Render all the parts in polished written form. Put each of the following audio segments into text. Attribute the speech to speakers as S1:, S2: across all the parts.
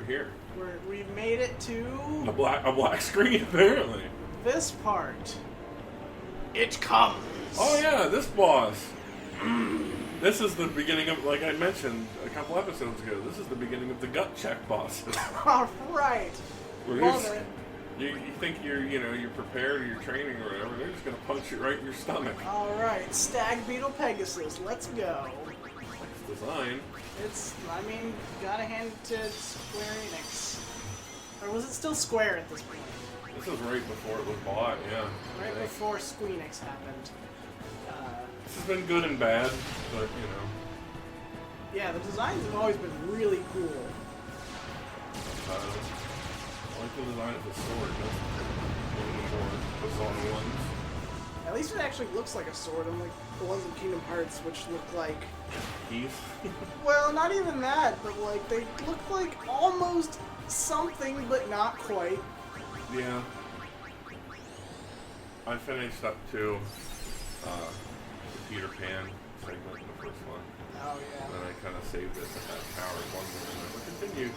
S1: here.
S2: We've made it to
S1: A black screen, apparently.
S2: this part. It comes.
S1: Oh yeah, this boss. This is the beginning of, like I mentioned a couple episodes ago, this is the beginning of the gut check bosses.
S2: All right. Love it.
S1: You think you're prepared or you're training or whatever, they're just going to punch you right in your stomach.
S2: All right, Stag, Beetle, Pegasus, let's go.
S1: Nice design.
S2: Gotta hand it to Square Enix. Or was it still Square at this point?
S1: This was right before it was bought, yeah.
S2: Right before Squeenix happened.
S1: This has been good and bad, but,
S2: Yeah, the designs have always been really cool.
S1: I like the design of the sword. That's one of the more bizarre ones.
S2: At least it actually looks like a sword, unlike the ones in Kingdom Hearts, which look like...
S1: Keys?
S2: Well, not even that, but like they look like almost something, but not quite.
S1: Yeah. I finished up to the Peter Pan segment in the first one.
S2: Oh, yeah.
S1: And then I kind of saved it at that tower one more and never continued.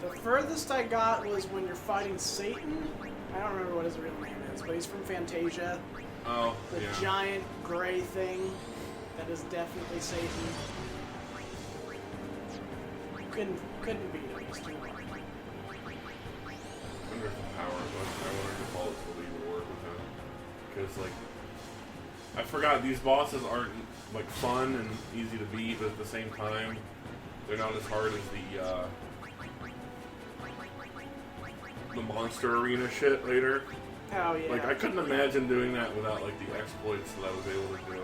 S2: The furthest I got was when you're fighting Satan. I don't remember what his real name is, but he's from Fantasia.
S1: Oh,
S2: the giant gray thing that is definitely Satan. Couldn't beat him. He's too hard.
S1: I wonder if the power was. I wonder if all its lead would work with him. Because, like, I forgot these bosses aren't, like, fun and easy to beat, but at the same time, they're not as hard as the monster arena shit later.
S2: Oh, yeah.
S1: Like, I couldn't imagine doing that without, like, the exploits that I was able to do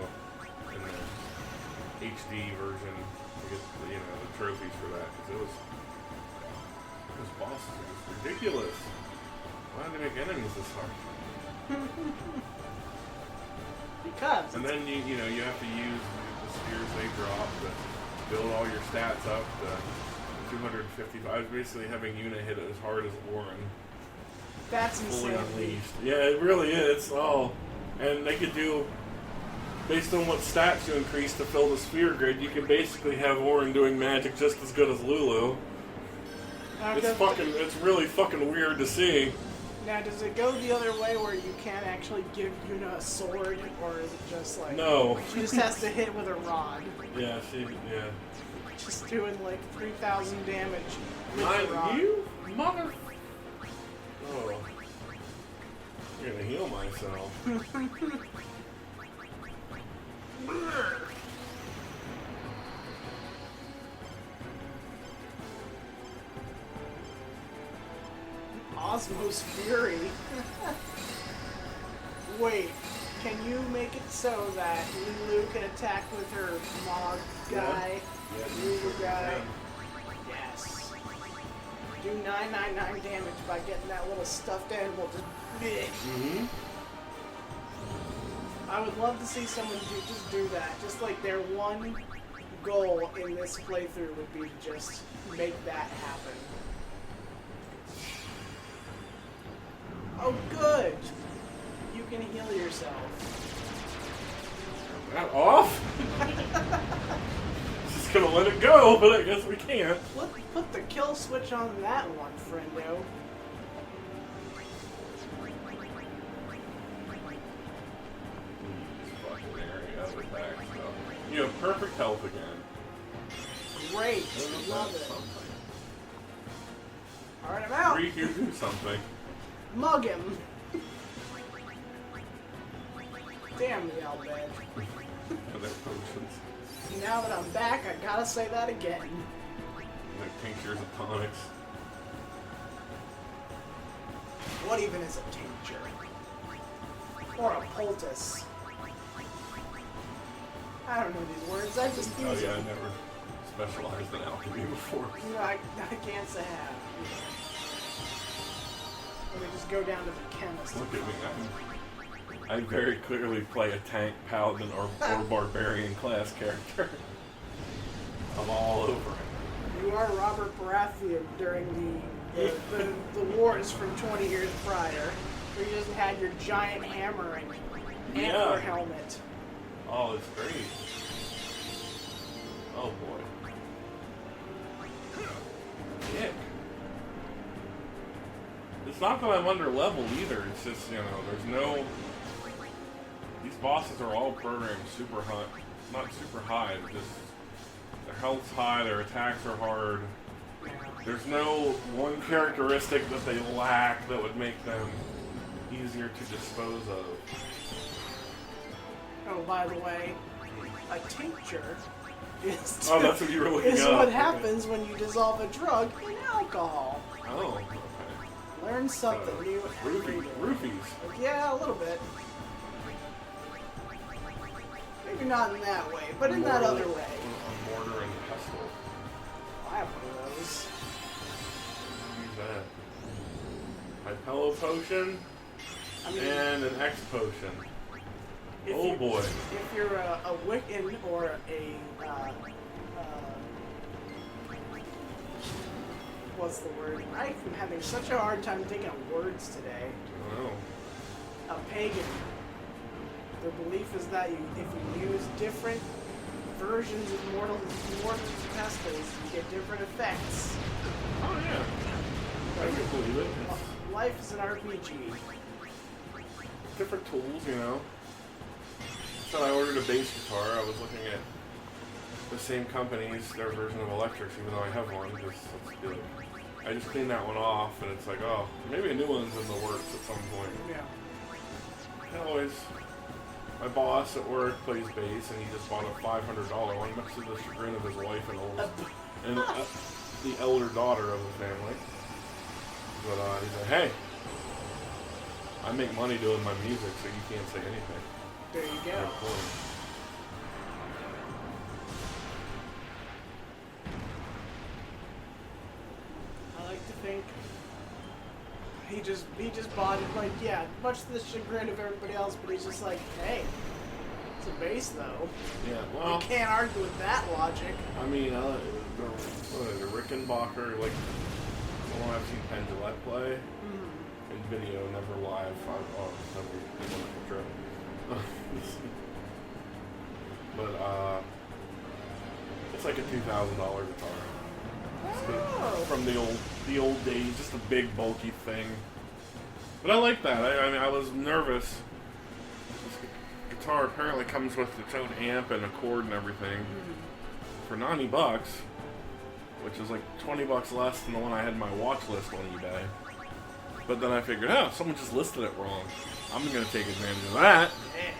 S1: in the HD version to get, the trophies for that. Because those bosses are just ridiculous. Why did they make enemies this hard?
S2: Because.
S1: And then, you have to use the spears they drop to build all your stats up to 255. I was basically having Yuna hit it as hard as Orin.
S2: That's insane.
S1: Fully unleashed. Yeah, it really is. Oh, and they could do, based on what stats you increase to fill the sphere grid, you can basically have Orin doing magic just as good as Lulu. It's really fucking weird to see.
S2: Now, does it go the other way where you can't actually give Yuna a sword, or is it just like...
S1: No.
S2: She just has to hit with a rod.
S1: Yeah,
S2: Just doing like 3,000 damage with the rod.
S1: You mother... Oh. I'm gonna heal myself.
S2: Osmos Fury. Wait, can you make it so that Lulu can attack with her Mog guy?
S1: Yeah,
S2: Lulu guy? Yes. Do 999 damage by getting that little stuffed animal just big.
S1: Mm-hmm.
S2: I would love to see someone just do that. Just like their one goal in this playthrough would be to just make that happen. Oh, good! You can heal yourself.
S1: That off? Just gonna let it go, but I guess we can't.
S2: Put the kill switch on that one, friendo.
S1: You have perfect health again.
S2: Great. Love it. Alright, I'm out.
S1: Reek, you do something.
S2: Mug him. Damn the Albed.
S1: Other potions.
S2: Now that I'm back, I gotta say that again.
S1: Like tinctures of tonics.
S2: What even is a tincture? Or a poultice? I don't know these words, I just use
S1: Oh yeah,
S2: them.
S1: I never specialized in alchemy before.
S2: No, I can't say I have. Let me just go down to the chemist.
S1: Look at me, I very clearly play a tank, paladin, or barbarian class character. I'm all over it.
S2: You are Robert Baratheon during the wars from 20 years prior, where you just had your giant hammer and antler helmet.
S1: Oh, it's great. Oh boy. Yeah. It's not that I'm under level either. It's just, you know, there's no. These bosses are all programmed super high. Not super high, just their health's high, their attacks are hard. There's no one characteristic that they lack that would make them easier to dispose of.
S2: Oh, by the way, a tincture is,
S1: Oh, that's what you were looking
S2: is
S1: up.
S2: what happens when you dissolve a drug in alcohol.
S1: Oh, okay.
S2: Learn something new every day.
S1: Roofies.
S2: Yeah, a little bit. Maybe not in that way, but in that other way.
S1: A mortar and pestle.
S2: I have one of those.
S1: Use that. Hypello potion
S2: I mean,
S1: and an X potion. Oh boy.
S2: If you're a Wiccan or a what's the word? I'm having such a hard time thinking of words today.
S1: Oh.
S2: A pagan. Their belief is that if you use different versions of mortars and pestles, you get different effects.
S1: Oh yeah. I can believe it. It's
S2: Life is an RPG.
S1: different tools, you know. So I ordered a bass guitar. I was looking at the same company's, their version of electrics, even though I have one, because it's good. I just cleaned that one off, and it's like, oh, maybe a new one's in the works at some point.
S2: Yeah.
S1: I always, my boss at work plays bass, and he just bought a $500 one, much to the chagrin of his wife and the elder daughter of the family. But he's like, hey, I make money doing my music, so you can't say anything.
S2: There you go.
S1: Fair point.
S2: I like to think he just bought it, like, yeah, much to the chagrin of everybody else, but he's just like, hey, it's a bass though.
S1: Yeah, well,
S2: You can't argue with that logic.
S1: I mean, the Rickenbacker, like the one I've seen Penn Jillette play in video, never live. Never trip. But it's like a $2,000 guitar.
S2: Oh.
S1: From the old days, just a big bulky thing. But I like that. I mean, I was nervous. This guitar apparently comes with its own amp and a cord and everything for $90, which is like $20 less than the one I had in my watch list on eBay. But then I figured, oh, someone just listed it wrong. I'm gonna take advantage of that.
S2: Yeah.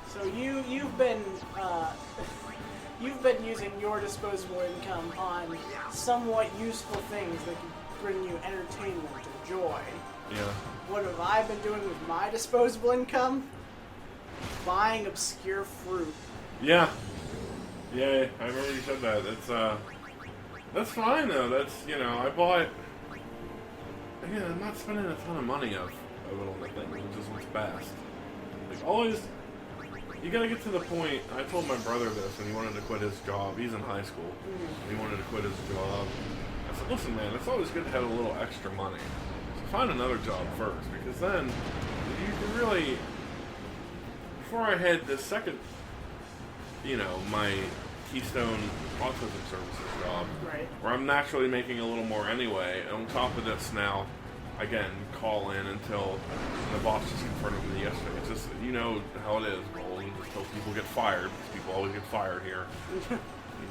S2: So you've been using your disposable income on somewhat useful things that can bring you entertainment and joy.
S1: Yeah.
S2: What have I been doing with my disposable income? Buying obscure fruit.
S1: Yeah. Yeah, I remember you said that. That's fine though. That's, you know, I bought. Again, I'm not spending a ton of money of it on the thing, which is what's best. Like always, you gotta get to the point. I told my brother this when he wanted to quit his job. He's in high school. He wanted to quit his job. I said, listen, man, it's always good to have a little extra money. So find another job first, because then you can really. Before I had this second, you know, my Keystone Autism Services job,
S2: Right.
S1: where I'm naturally making a little more anyway. And on top of this now, again, call in until the boss just confronted me yesterday. It's just, you know how it is, Roll. You just hope people get fired, because people always get fired here. You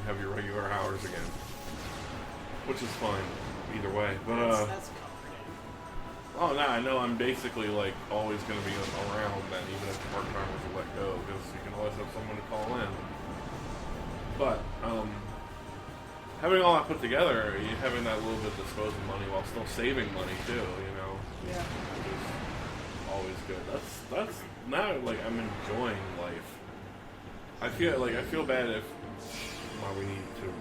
S1: have your regular hours again. Which is fine, either way. But,
S2: That's comforting.
S1: oh, no, I know I'm basically, like, always going to be around then, even if part-timers are let go, because you can always have someone to call in. But, having all that put together, having that little bit of disposable money while still saving money, too, you know,
S2: Yeah.
S1: is always good. That's now, like, I'm enjoying life. I feel bad if, well, we need to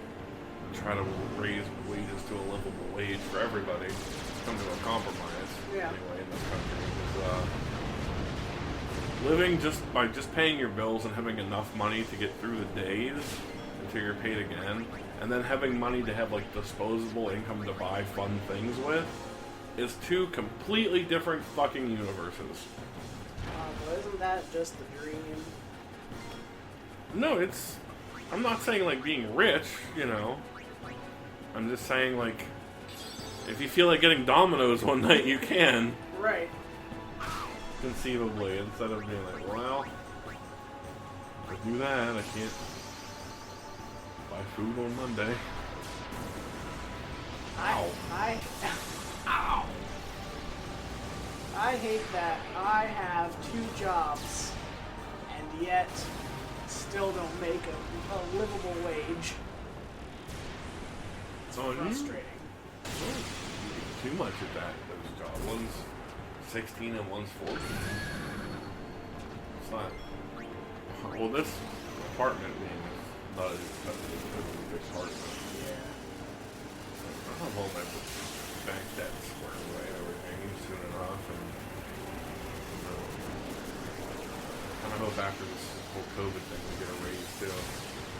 S1: try to raise wages to a livable wage for everybody, come to a compromise,
S2: Yeah.
S1: anyway, in this country, because, living by just paying your bills and having enough money to get through the days until you're paid again, and then having money to have, like, disposable income to buy fun things with, is two completely different fucking universes.
S2: Well, isn't that just the dream?
S1: No, I'm not saying, like, being rich, you know. I'm just saying, like, If you feel like getting Domino's one night, you can.
S2: Right.
S1: Conceivably, instead of being like, well, if I do that, I can't buy food on Monday. Ow.
S2: Ow. I hate that I have 2 jobs and yet still don't make a livable wage. It's frustrating.
S1: Too much of that, those jobs. One's 16 and one's 14. It's not. Well, this apartment being not as expensive as a big apartment.
S2: Yeah.
S1: I'm home at the bank debt square away and everything soon enough, and kind of hope after this whole COVID thing we get a raise too.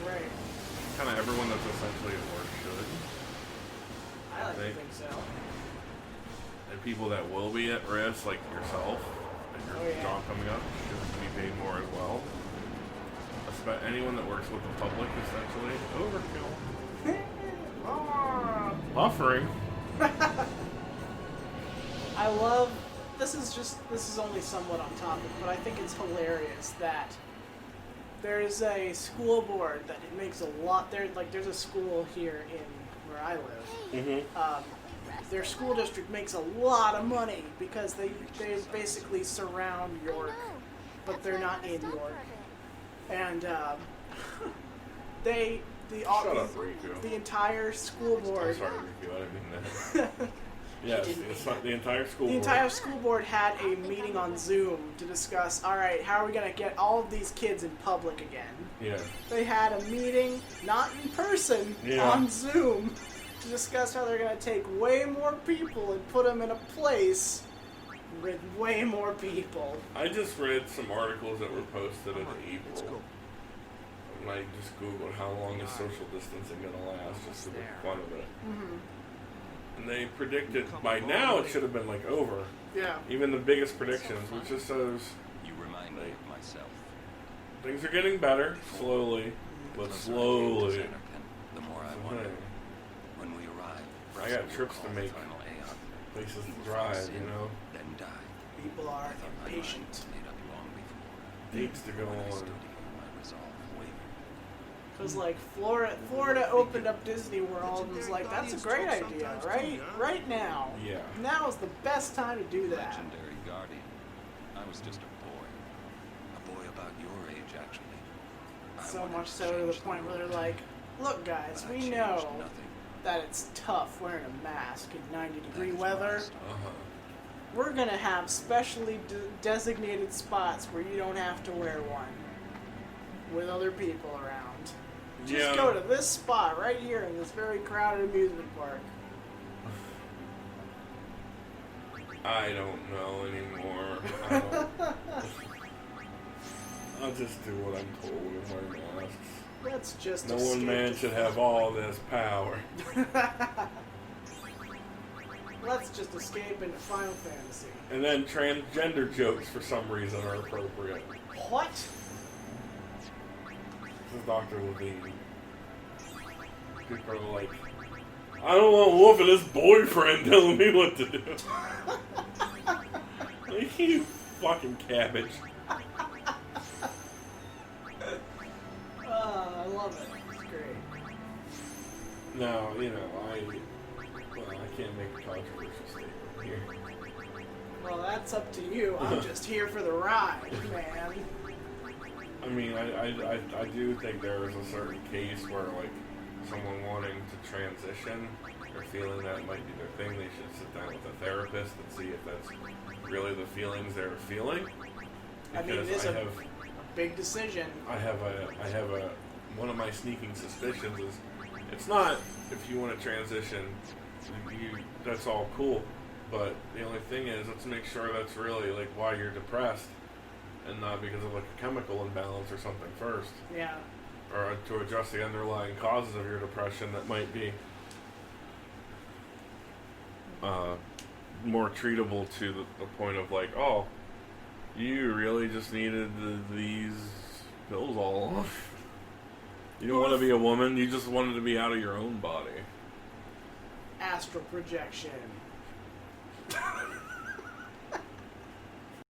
S2: Right.
S1: Kind of everyone that's essentially at work should.
S2: I like to think so.
S1: And people that will be at risk, like yourself, and your job coming up, should be paid more as well. Anyone that works with the public, essentially, overkill. Buffering.
S2: I love. This is only somewhat on topic, but I think it's hilarious that there's a school board that it makes a lot. There's a school here in where I live.
S1: Mm-hmm.
S2: Their school district makes a lot of money because they basically surround York, but they're not in York. And the entire school board.
S1: I'm sorry, Riku, I didn't mean that. Yes, it's not the entire school board.
S2: The entire school board had a meeting on Zoom to discuss, all right, how are we going to get all of these kids in public again?
S1: Yeah.
S2: They had a meeting, not in person, on Zoom, to discuss how they're going to take way more people and put them in a place with way more people.
S1: I just read some articles that were posted in April. And I just Googled how long is social distancing going to last, just to make fun of it.
S2: Mm-hmm.
S1: And they predicted by now it should have been like over.
S2: Yeah.
S1: Even the biggest predictions, which just says
S3: you remind me of myself.
S1: Things are getting better, slowly, but slowly.
S3: The more I wonder when we arrive.
S1: I got trips to make, places to drive, you know.
S3: Then die.
S2: People are impatient.
S1: Dates to go on.
S2: Because, like, Florida opened up Disney World and was like, that's a great idea, right? Right now.
S1: Yeah.
S2: Now is the best time to do that.
S3: Legendary guardian. I was just a boy about your age, actually.
S2: So much so to the point where they're like, look, guys, we know that it's tough wearing a mask in 90-degree weather. We're going to have specially designated spots where you don't have to wear one with other people around. Just go to this spot right here in this very crowded amusement park.
S1: I don't know anymore. I'll just do what I'm told and wear masks.
S2: That's just
S1: no one man should have all this power.
S2: Let's just escape into Final Fantasy.
S1: And then transgender jokes for some reason are appropriate.
S2: What?
S1: This is Dr. Levine. People are like, I don't want Wolf and his boyfriend telling me what to do. Like, you fucking cabbage.
S2: I love it. It's great.
S1: No, you know, I can't make a controversial statement here.
S2: Well, that's up to you. I'm just here for the ride, man.
S1: I mean, I do think there is a certain case where, like, someone wanting to transition or feeling that might be their thing, they should sit down with a therapist and see if that's really the feelings they're feeling.
S2: I mean, it is a big decision.
S1: I have one of my sneaking suspicions is it's not if you want to transition, that's all cool, but the only thing is let's make sure that's really like why you're depressed and not because of like a chemical imbalance or something first.
S2: Yeah.
S1: Or to address the underlying causes of your depression that might be more treatable to the point of like, oh, you really just needed these pills all along. You don't want to be a woman, you just wanted to be out of your own body.
S2: astral projection.